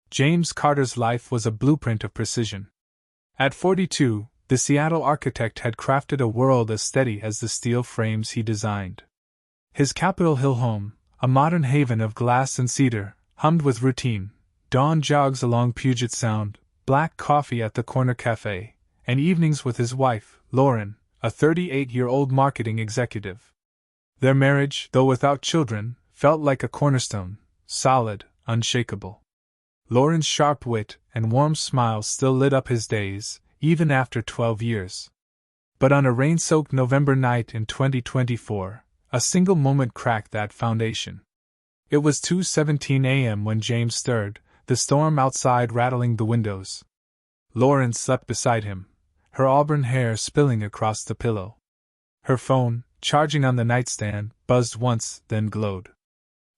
James Carter's life was a blueprint of precision. At 42, the Seattle architect had crafted a world as steady as the steel frames he designed. His Capitol Hill home, a modern haven of glass and cedar, hummed with routine, dawn jogs along Puget Sound, black coffee at the corner cafe, and evenings with his wife, Lauren, a 38-year-old marketing executive. Their marriage, though without children, felt like a cornerstone, solid, unshakable. Lauren's sharp wit and warm smile still lit up his days, even after 12 years. But on a rain-soaked November night in 2024, a single moment cracked that foundation. It was 2:17 a.m. when James stirred, the storm outside rattling the windows. Lauren slept beside him, her auburn hair spilling across the pillow. Her phone, charging on the nightstand, buzzed once, then glowed.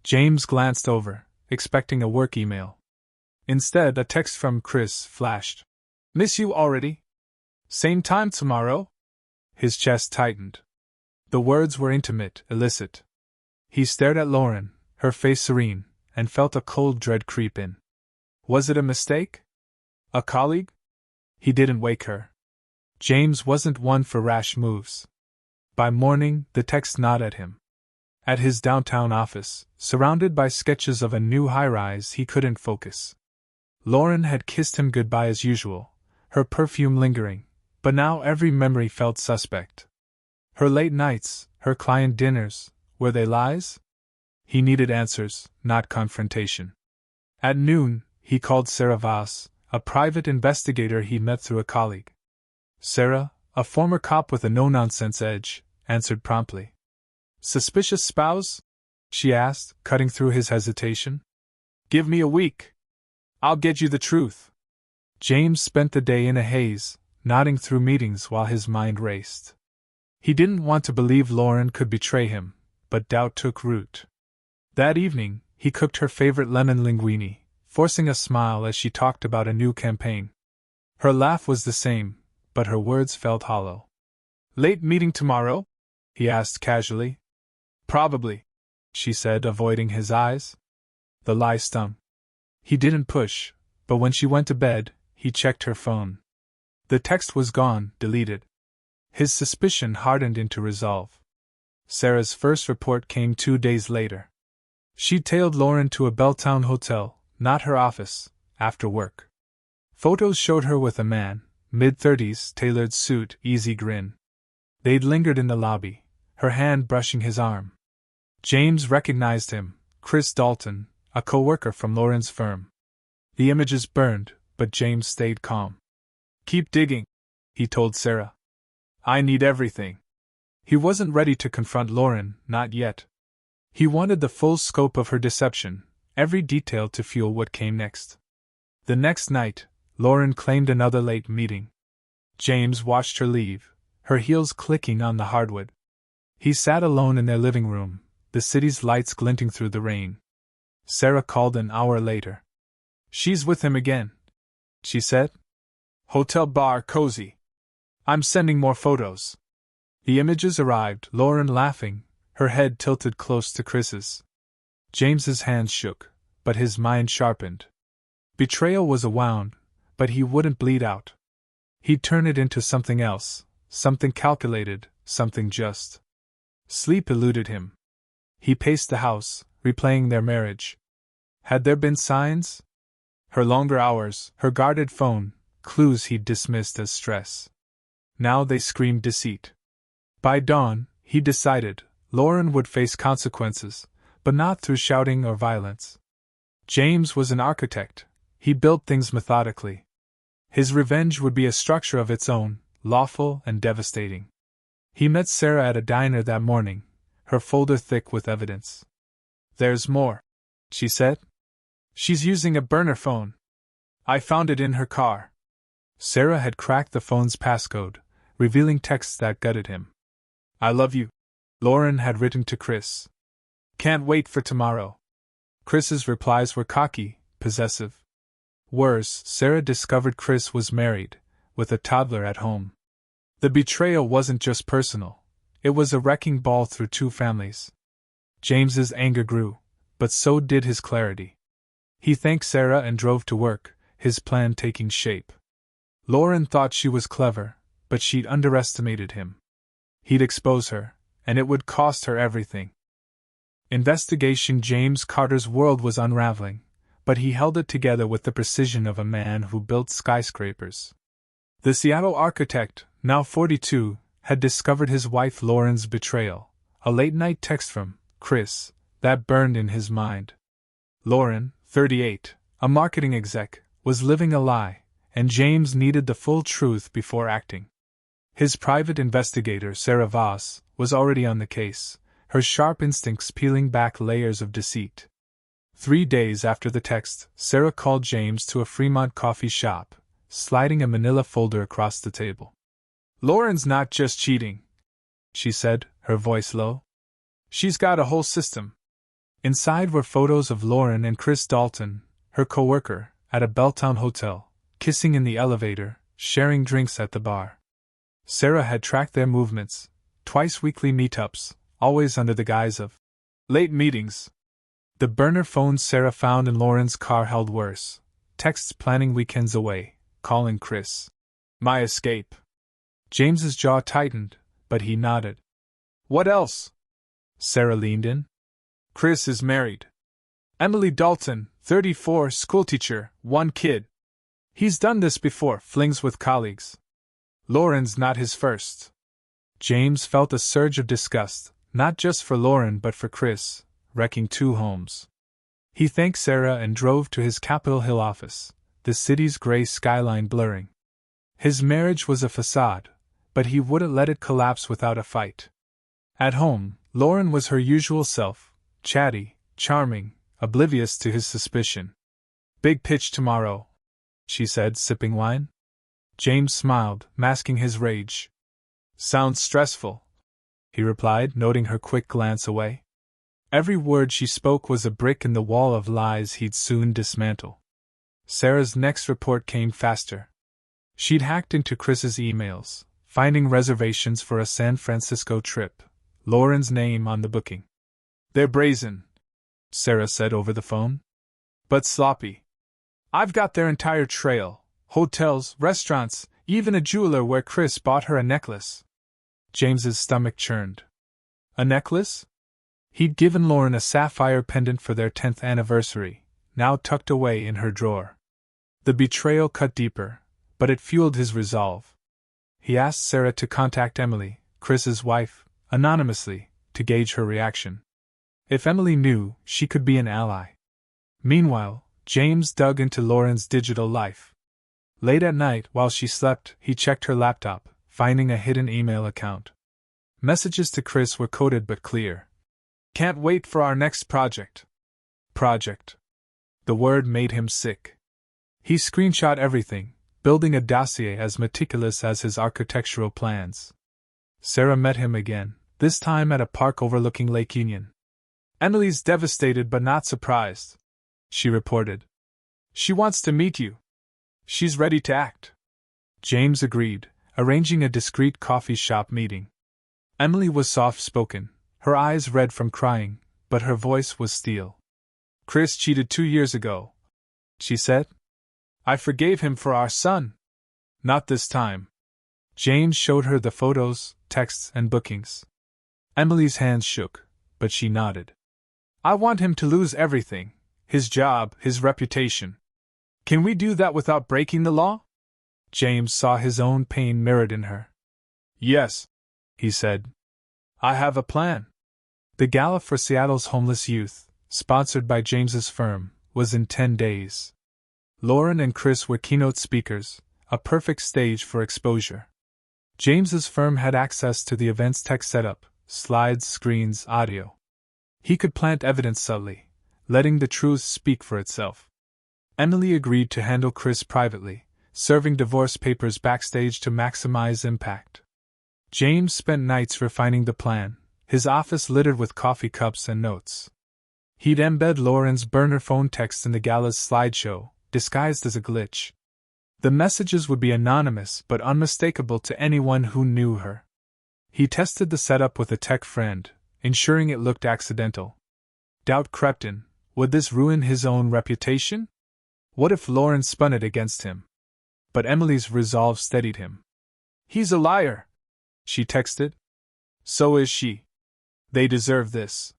James glanced over, expecting a work email. Instead, a text from Chris flashed. "Miss you already? Same time tomorrow?" His chest tightened. The words were intimate, illicit. He stared at Lauren, her face serene, and felt a cold dread creep in. Was it a mistake? A colleague? He didn't wake her. James wasn't one for rash moves. By morning, the text gnawed at him. At his downtown office, surrounded by sketches of a new high-rise, he couldn't focus. Lauren had kissed him goodbye as usual, her perfume lingering, but now every memory felt suspect. Her late nights, her client dinners, were they lies? He needed answers, not confrontation. At noon, he called Sarah Voss, a private investigator he'd met through a colleague. Sarah, a former cop with a no-nonsense edge, answered promptly. "Suspicious spouse?" she asked, cutting through his hesitation. "Give me a week. I'll get you the truth." James spent the day in a haze, nodding through meetings while his mind raced. He didn't want to believe Lauren could betray him, but doubt took root. That evening, he cooked her favorite lemon linguine, forcing a smile as she talked about a new campaign. Her laugh was the same, but her words felt hollow. "Late meeting tomorrow?" he asked casually. "Probably," she said, avoiding his eyes. The lie stung. He didn't push, but when she went to bed, he checked her phone. The text was gone, deleted. His suspicion hardened into resolve. Sarah's first report came 2 days later. She tailed Lauren to a Belltown hotel, not her office, after work. Photos showed her with a man, mid-30s, tailored suit, easy grin. They'd lingered in the lobby, her hand brushing his arm. James recognized him, Chris Dalton, a co-worker from Lauren's firm. The images burned, but James stayed calm. "Keep digging," he told Sarah. "I need everything." He wasn't ready to confront Lauren, not yet. He wanted the full scope of her deception, every detail to fuel what came next. The next night, Lauren claimed another late meeting. James watched her leave, her heels clicking on the hardwood. He sat alone in their living room, the city's lights glinting through the rain. Sarah called an hour later. "She's with him again," she said. "Hotel bar cozy. I'm sending more photos." The images arrived, Lauren laughing, her head tilted close to Chris's. James's hands shook, but his mind sharpened. Betrayal was a wound, but he wouldn't bleed out. He'd turn it into something else, something calculated, something just. Sleep eluded him. He paced the house, replaying their marriage. Had there been signs? Her longer hours, her guarded phone, clues he'd dismissed as stress. Now they screamed deceit. By dawn, he decided, Lauren would face consequences, but not through shouting or violence. James was an architect. He built things methodically. His revenge would be a structure of its own, lawful and devastating. He met Sarah at a diner that morning, her folder thick with evidence. "There's more," she said. "She's using a burner phone. I found it in her car." Sarah had cracked the phone's passcode, revealing texts that gutted him. "I love you," Lauren had written to Chris. "Can't wait for tomorrow." Chris's replies were cocky, possessive. Worse, Sarah discovered Chris was married, with a toddler at home. The betrayal wasn't just personal, it was a wrecking ball through 2 families. James's anger grew, but so did his clarity. He thanked Sarah and drove to work, his plan taking shape. Lauren thought she was clever, but she'd underestimated him. He'd expose her, and it would cost her everything. Investigation James Carter's world was unraveling, but he held it together with the precision of a man who built skyscrapers. The Seattle architect, now 42, had discovered his wife Lauren's betrayal, a late-night text from Chris that burned in his mind. Lauren, 38, a marketing exec, was living a lie, and James needed the full truth before acting. His private investigator, Sarah Voss, was already on the case, her sharp instincts peeling back layers of deceit. 3 days after the text, Sarah called James to a Fremont coffee shop, sliding a manila folder across the table. "Lauren's not just cheating," she said, her voice low. "She's got a whole system." Inside were photos of Lauren and Chris Dalton, her co-worker, at a Belltown hotel, kissing in the elevator, sharing drinks at the bar. Sarah had tracked their movements, twice-weekly meetups, always under the guise of late meetings. The burner phones Sarah found in Lauren's car held worse, texts planning weekends away, calling Chris my escape. James's jaw tightened, but he nodded. "What else?" Sarah leaned in. "Chris is married. Emily Dalton, 34, schoolteacher, 1 kid. He's done this before, flings with colleagues. Lauren's not his first." James felt a surge of disgust, not just for Lauren but for Chris, wrecking 2 homes. He thanked Sarah and drove to his Capitol Hill office, the city's gray skyline blurring. His marriage was a facade, but he wouldn't let it collapse without a fight. At home, Lauren was her usual self, chatty, charming, oblivious to his suspicion. "Big pitch tomorrow," she said, sipping wine. James smiled, masking his rage. "Sounds stressful," he replied, noting her quick glance away. Every word she spoke was a brick in the wall of lies he'd soon dismantle. Sarah's next report came faster. She'd hacked into Chris's emails, finding reservations for a San Francisco trip, Lauren's name on the booking. "They're brazen," Sarah said over the phone. "But sloppy. I've got their entire trail, hotels, restaurants, even a jeweler where Chris bought her a necklace." James's stomach churned. A necklace? He'd given Lauren a sapphire pendant for their 10th anniversary, now tucked away in her drawer. The betrayal cut deeper, but it fueled his resolve. He asked Sarah to contact Emily, Chris's wife, anonymously, to gauge her reaction. If Emily knew, she could be an ally. Meanwhile, James dug into Lauren's digital life. Late at night, while she slept, he checked her laptop, finding a hidden email account. Messages to Chris were coded but clear. "Can't wait for our next project." Project. The word made him sick. He screenshot everything, building a dossier as meticulous as his architectural plans. Sarah met him again, this time at a park overlooking Lake Union. "Emily's devastated but not surprised," she reported. "She wants to meet you. She's ready to act." James agreed, arranging a discreet coffee shop meeting. Emily was soft-spoken, her eyes red from crying, but her voice was steel. "Chris cheated 2 years ago," she said. "I forgave him for our son. Not this time." James showed her the photos, texts, and bookings. Emily's hands shook, but she nodded. "I want him to lose everything, his job, his reputation. Can we do that without breaking the law?" James saw his own pain mirrored in her. "Yes," he said. "I have a plan." The gala for Seattle's homeless youth, sponsored by James's firm, was in 10 days. Lauren and Chris were keynote speakers, a perfect stage for exposure. James's firm had access to the event's tech setup, slides, screens, audio. He could plant evidence subtly, letting the truth speak for itself. Emily agreed to handle Chris privately, serving divorce papers backstage to maximize impact. James spent nights refining the plan, his office littered with coffee cups and notes. He'd embed Lauren's burner phone text in the gala's slideshow, disguised as a glitch. The messages would be anonymous but unmistakable to anyone who knew her. He tested the setup with a tech friend, ensuring it looked accidental. Doubt crept in. Would this ruin his own reputation? What if Lauren spun it against him? But Emily's resolve steadied him. He's a liar, she texted. So is she. They deserve this.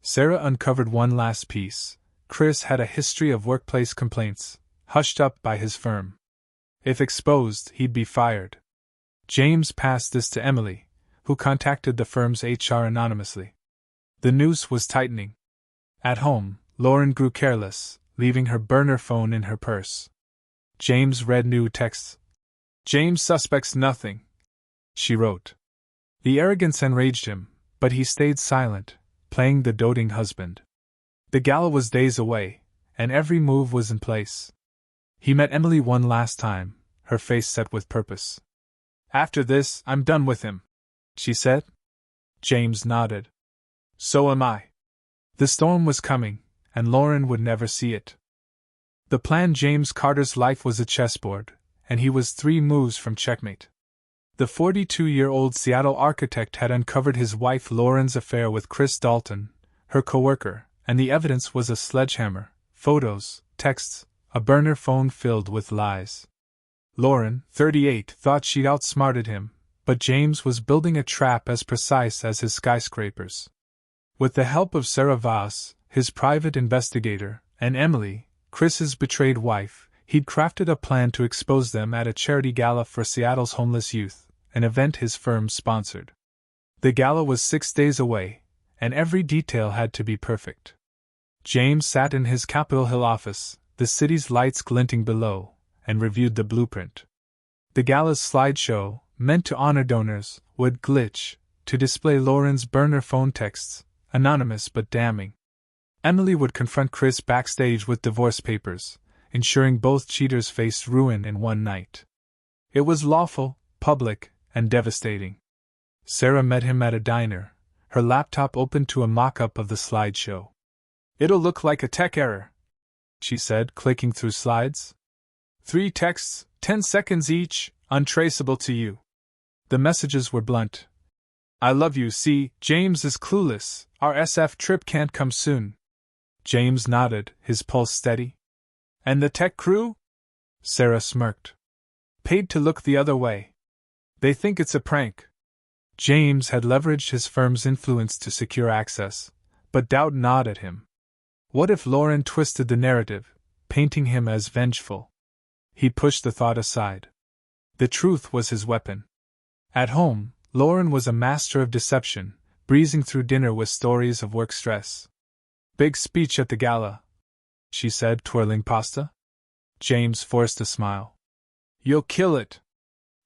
Sarah uncovered one last piece. Chris had a history of workplace complaints, hushed up by his firm. If exposed, he'd be fired. James passed this to Emily, who contacted the firm's HR anonymously. The noose was tightening. At home, Lauren grew careless, leaving her burner phone in her purse. James read new texts. James suspects nothing, she wrote. The arrogance enraged him, but he stayed silent, playing the doting husband. The gala was days away, and every move was in place. He met Emily one last time, her face set with purpose. After this, I'm done with him, she said. James nodded. So am I. The storm was coming, and Lauren would never see it. The plan James Carter's life was a chessboard, and he was 3 moves from checkmate. The 42-year-old Seattle architect had uncovered his wife Lauren's affair with Chris Dalton, her coworker, and the evidence was a sledgehammer, photos, texts, a burner phone filled with lies. Lauren, 38, thought she'd outsmarted him, but James was building a trap as precise as his skyscrapers. With the help of Sarah Voss, his private investigator, and Emily, Chris's betrayed wife, he'd crafted a plan to expose them at a charity gala for Seattle's homeless youth, an event his firm sponsored. The gala was 6 days away, and every detail had to be perfect. James sat in his Capitol Hill office, the city's lights glinting below, and reviewed the blueprint. The gala's slideshow, meant to honor donors, would glitch, to display Lauren's burner phone texts, anonymous but damning. Emily would confront Chris backstage with divorce papers, ensuring both cheaters faced ruin in one night. It was lawful, public, and devastating. Sarah met him at a diner, her laptop open to a mock-up of the slideshow. It'll look like a tech error, she said, clicking through slides. 3 texts, 10 seconds each, untraceable to you. The messages were blunt. I love you, see, James is clueless, our SF trip can't come soon. James nodded, his pulse steady. And the tech crew? Sarah smirked. Paid to look the other way. They think it's a prank. James had leveraged his firm's influence to secure access, but doubt gnawed at him. What if Lauren twisted the narrative, painting him as vengeful? He pushed the thought aside. The truth was his weapon. At home, Lauren was a master of deception, breezing through dinner with stories of work stress. Big speech at the gala, she said, twirling pasta. James forced a smile. You'll kill it.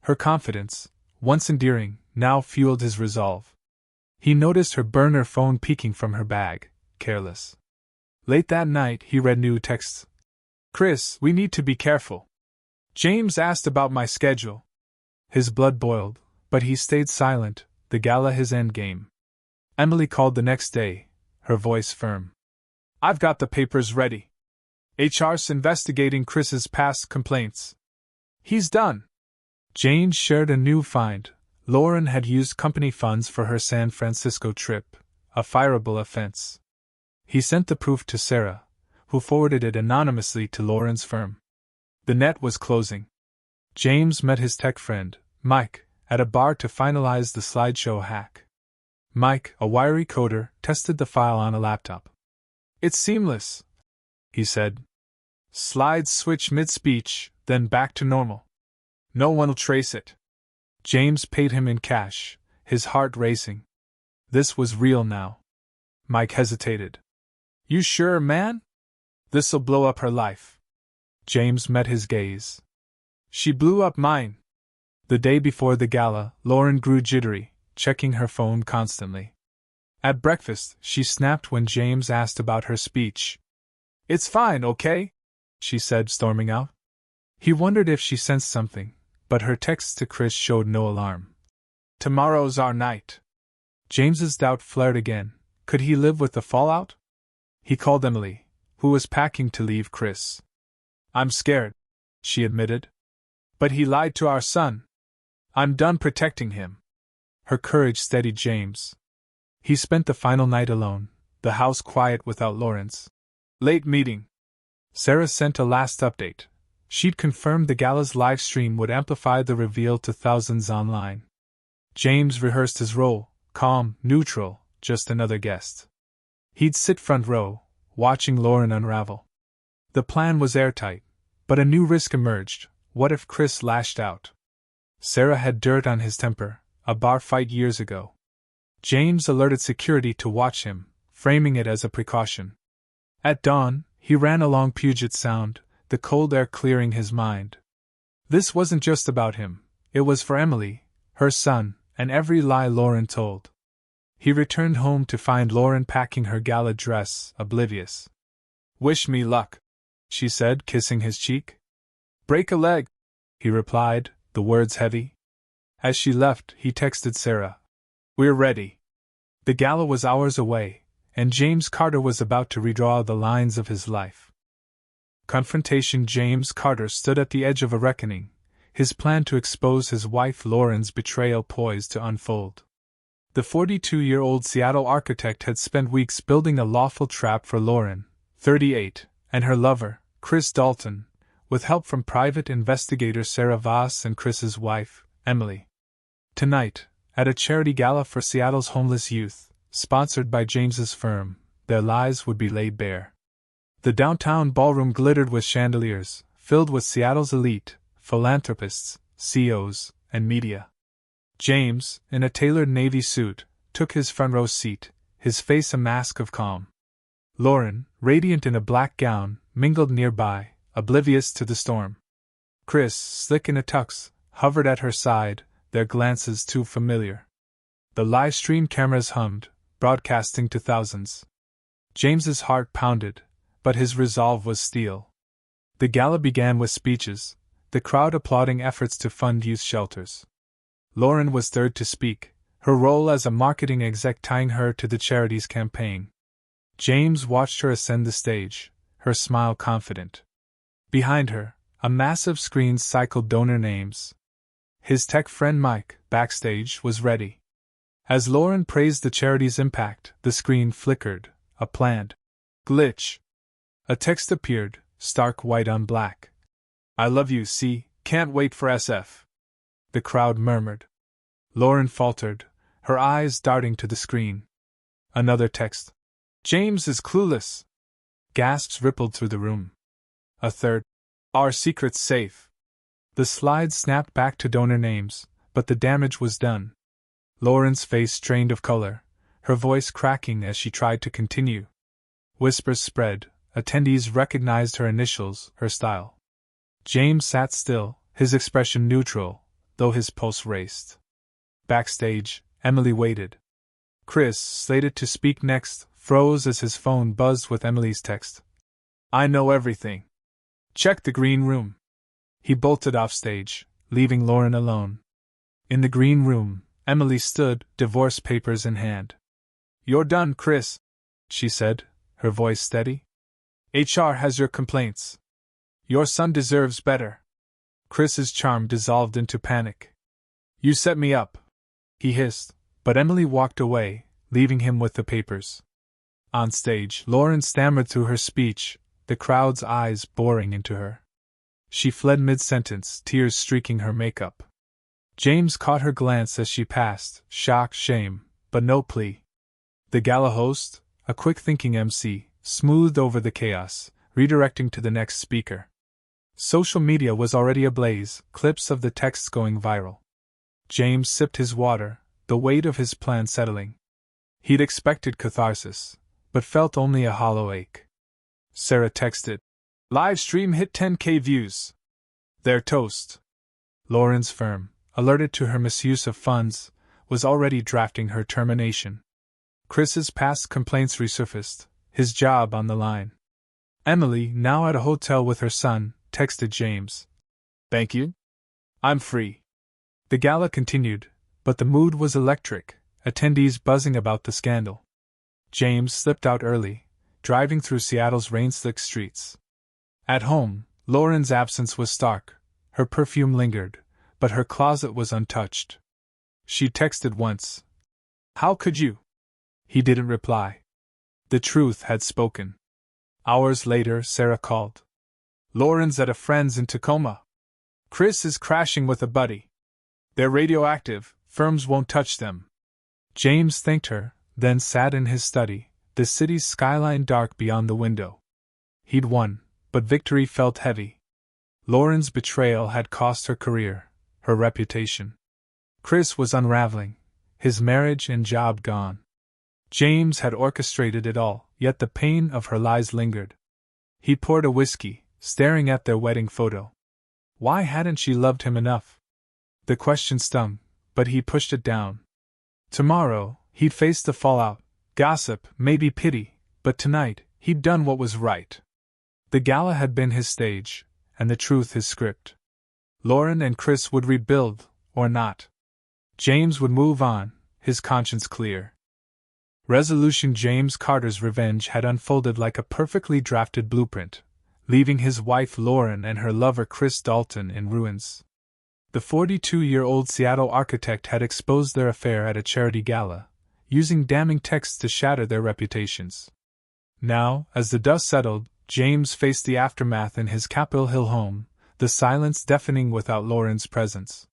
Her confidence, once endearing, now fueled his resolve. He noticed her burner phone peeking from her bag, careless. Late that night, he read new texts. Chris, we need to be careful. James asked about my schedule. His blood boiled, but he stayed silent, the gala his endgame. Emily called the next day, her voice firm. I've got the papers ready. HR's investigating Chris's past complaints. He's done. James shared a new find. Lauren had used company funds for her San Francisco trip, a fireable offense. He sent the proof to Sarah, who forwarded it anonymously to Lauren's firm. The net was closing. James met his tech friend, Mike, at a bar to finalize the slideshow hack. Mike, a wiry coder, tested the file on a laptop. It's seamless, he said. Slides switch mid-speech, then back to normal. No one'll trace it. James paid him in cash, his heart racing. This was real now. Mike hesitated. You sure, man? This'll blow up her life. James met his gaze. She blew up mine. The day before the gala, Lauren grew jittery, checking her phone constantly. At breakfast, she snapped when James asked about her speech. It's fine, okay? She said, storming out. He wondered if she sensed something, but her texts to Chris showed no alarm. Tomorrow's our night. James's doubt flared again. Could he live with the fallout? He called Emily, who was packing to leave Chris. I'm scared, she admitted. But he lied to our son. I'm done protecting him. Her courage steadied James. He spent the final night alone, the house quiet without Lawrence. Late meeting. Sarah sent a last update. She'd confirmed the gala's live stream would amplify the reveal to thousands online. James rehearsed his role, calm, neutral, just another guest. He'd sit front row, watching Lauren unravel. The plan was airtight, but a new risk emerged. What if Chris lashed out? Sarah had dirt on his temper, a bar fight years ago. James alerted security to watch him, framing it as a precaution. At dawn, he ran along Puget Sound, the cold air clearing his mind. This wasn't just about him, it was for Emily, her son, and every lie Lauren told. He returned home to find Lauren packing her gala dress, oblivious. "Wish me luck," she said, kissing his cheek. "Break a leg," he replied, the words heavy. As she left, he texted Sarah, "We're ready." The gala was hours away, and James Carter was about to redraw the lines of his life. Confrontation. James Carter stood at the edge of a reckoning, his plan to expose his wife Lauren's betrayal poised to unfold. The 42-year-old Seattle architect had spent weeks building a lawful trap for Lauren, 38, and her lover, Chris Dalton, with help from private investigators Sarah Voss and Chris's wife, Emily. Tonight, at a charity gala for Seattle's homeless youth, sponsored by James's firm, their lies would be laid bare. The downtown ballroom glittered with chandeliers, filled with Seattle's elite, philanthropists, CEOs, and media. James, in a tailored navy suit, took his front row seat, his face a mask of calm. Lauren, radiant in a black gown, mingled nearby, oblivious to the storm. Chris, slick in a tux, hovered at her side, their glances too familiar. The live stream cameras hummed, broadcasting to thousands. James's heart pounded, but his resolve was steel. The gala began with speeches, the crowd applauding efforts to fund youth shelters. Lauren was third to speak, her role as a marketing exec tying her to the charity's campaign. James watched her ascend the stage, her smile confident. Behind her, a massive screen cycled donor names. His tech friend Mike, backstage, was ready. As Lauren praised the charity's impact, the screen flickered, a planned glitch. A text appeared, stark white on black. "I love you, C. Can't wait for SF." The crowd murmured. Lauren faltered, her eyes darting to the screen. Another text. "James is clueless." Gasps rippled through the room. A third. "Our secret's safe." The slide snapped back to donor names, but the damage was done. Lauren's face strained of color, her voice cracking as she tried to continue. Whispers spread, attendees recognized her initials, her style. James sat still, his expression neutral, though his pulse raced. Backstage, Emily waited. Chris, slated to speak next, froze as his phone buzzed with Emily's text. "I know everything. Check the green room." He bolted off stage, leaving Lauren alone. In the green room, Emily stood, divorce papers in hand. "You're done, Chris," she said, her voice steady. "HR has your complaints. Your son deserves better." Chris's charm dissolved into panic. "You set me up," he hissed, but Emily walked away, leaving him with the papers. On stage, Lauren stammered through her speech, the crowd's eyes boring into her. She fled mid-sentence, tears streaking her makeup. James caught her glance as she passed, shock, shame, but no plea. The gala host, a quick-thinking MC, smoothed over the chaos, redirecting to the next speaker. Social media was already ablaze, clips of the texts going viral. James sipped his water, the weight of his plan settling. He'd expected catharsis, but felt only a hollow ache. Sarah texted, "Live stream hit 10K views. Their toast." Lauren's firm, alerted to her misuse of funds, was already drafting her termination. Chris's past complaints resurfaced, his job on the line. Emily, now at a hotel with her son, texted James. "Thank you. I'm free." The gala continued, but the mood was electric, attendees buzzing about the scandal. James slipped out early, driving through Seattle's rain-slicked streets. At home, Lauren's absence was stark, her perfume lingered, but her closet was untouched. She texted once. "How could you?" He didn't reply. The truth had spoken. Hours later, Sarah called. Lauren's at a friend's in Tacoma. Chris is crashing with a buddy. They're radioactive, firms won't touch them. James thanked her, then sat in his study, the city's skyline dark beyond the window. He'd won, but victory felt heavy. Lauren's betrayal had cost her career, her reputation. Chris was unraveling, his marriage and job gone. James had orchestrated it all, yet the pain of her lies lingered. He poured a whiskey, staring at their wedding photo. Why hadn't she loved him enough? The question stung, but he pushed it down. Tomorrow, he'd face the fallout, gossip, maybe pity, but tonight, he'd done what was right. The gala had been his stage, and the truth his script. Lauren and Chris would rebuild, or not. James would move on, his conscience clear. Resolution James Carter's revenge had unfolded like a perfectly drafted blueprint, leaving his wife Lauren and her lover Chris Dalton in ruins. The 42-year-old Seattle architect had exposed their affair at a charity gala, using damning texts to shatter their reputations. Now, as the dust settled, James faced the aftermath in his Capitol Hill home, the silence deafening without Lauren's presence.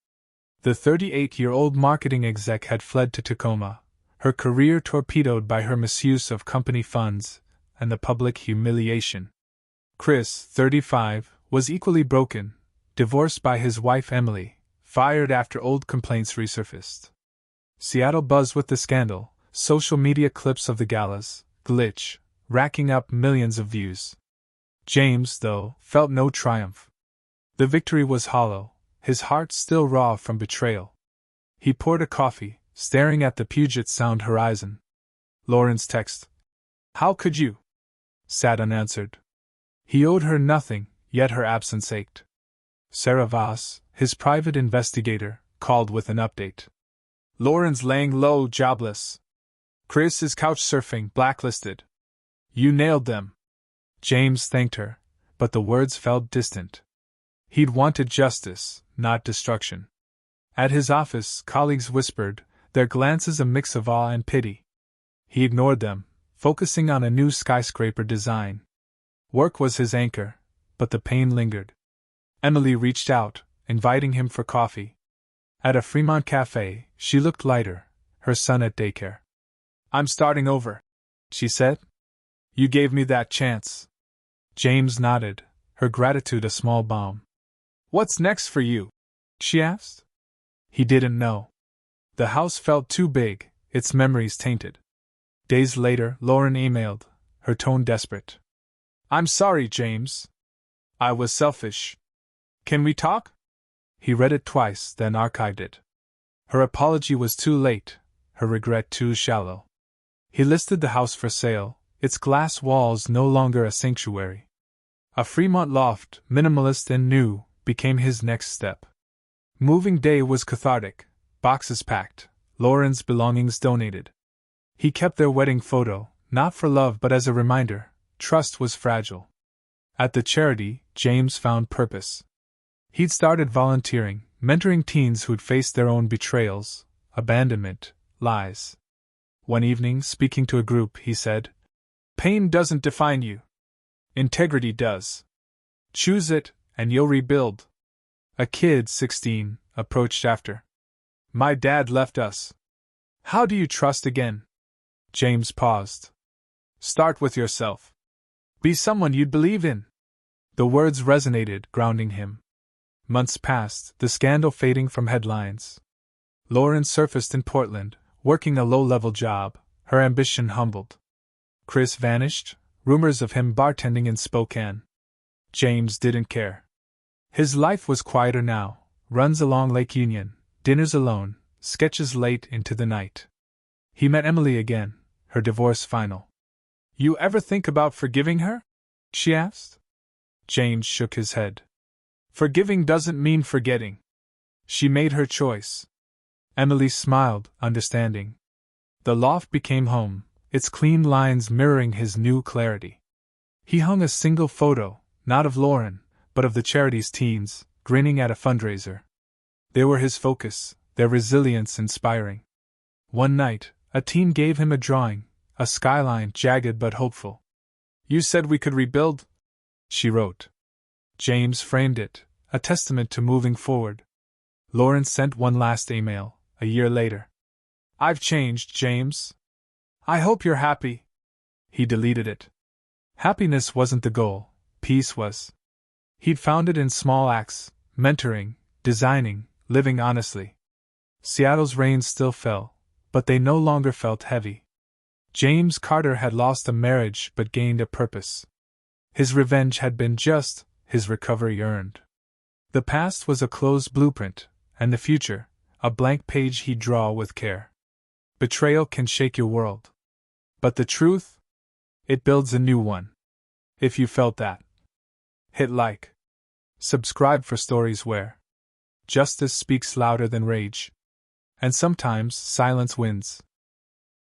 The 38-year-old marketing exec had fled to Tacoma, her career torpedoed by her misuse of company funds and the public humiliation. Chris, 35, was equally broken, divorced by his wife Emily, fired after old complaints resurfaced. Seattle buzzed with the scandal, social media clips of the galas, glitch, racking up millions of views. James, though, felt no triumph. The victory was hollow, his heart still raw from betrayal. He poured a coffee, staring at the Puget Sound horizon. Lauren's text, "How could you?" sat unanswered. He owed her nothing, yet her absence ached. Sarah Voss, his private investigator, called with an update. Lauren's laying low, jobless. Chris is couch surfing, blacklisted. You nailed them. James thanked her, but the words felt distant. He'd wanted justice, not destruction. At his office, colleagues whispered, their glances a mix of awe and pity. He ignored them, focusing on a new skyscraper design. Work was his anchor, but the pain lingered. Emily reached out, inviting him for coffee. At a Fremont cafe, she looked lighter, her son at daycare. I'm starting over, she said. You gave me that chance. James nodded, her gratitude a small balm. What's next for you? She asked. He didn't know. The house felt too big, its memories tainted. Days later, Lauren emailed, her tone desperate. I'm sorry, James. I was selfish. Can we talk? He read it twice, then archived it. Her apology was too late, her regret too shallow. He listed the house for sale, its glass walls no longer a sanctuary. A Fremont loft, minimalist and new, became his next step. Moving day was cathartic, boxes packed, Lauren's belongings donated. He kept their wedding photo, not for love but as a reminder, trust was fragile. At the charity, James found purpose. He'd started volunteering, mentoring teens who'd faced their own betrayals, abandonment, lies. One evening, speaking to a group, he said, Pain doesn't define you. Integrity does. Choose it, and you'll rebuild. A kid, 16, approached after. My dad left us. How do you trust again? James paused. Start with yourself. Be someone you'd believe in. The words resonated, grounding him. Months passed, the scandal fading from headlines. Lauren surfaced in Portland, working a low-level job, her ambition humbled. Chris vanished, rumors of him bartending in Spokane. James didn't care. His life was quieter now, runs along Lake Union, dinners alone, sketches late into the night. He met Emily again, her divorce final. You ever think about forgiving her? She asked. James shook his head. Forgiving doesn't mean forgetting. She made her choice. Emily smiled, understanding. The loft became home, its clean lines mirroring his new clarity. He hung a single photo, not of Lauren, but of the charity's teens, grinning at a fundraiser. They were his focus, their resilience inspiring. One night, a teen gave him a drawing, a skyline jagged but hopeful. You said we could rebuild, she wrote. James framed it, a testament to moving forward. Lawrence sent one last email, a year later. I've changed, James. I hope you're happy. He deleted it. Happiness wasn't the goal, peace was. He'd found it in small acts, mentoring, designing, living honestly. Seattle's rains still fell, but they no longer felt heavy. James Carter had lost a marriage but gained a purpose. His revenge had been just, his recovery earned. The past was a closed blueprint, and the future, a blank page he'd draw with care. Betrayal can shake your world. But the truth? It builds a new one. If you felt that, hit like. Subscribe for stories where justice speaks louder than rage. And sometimes silence wins.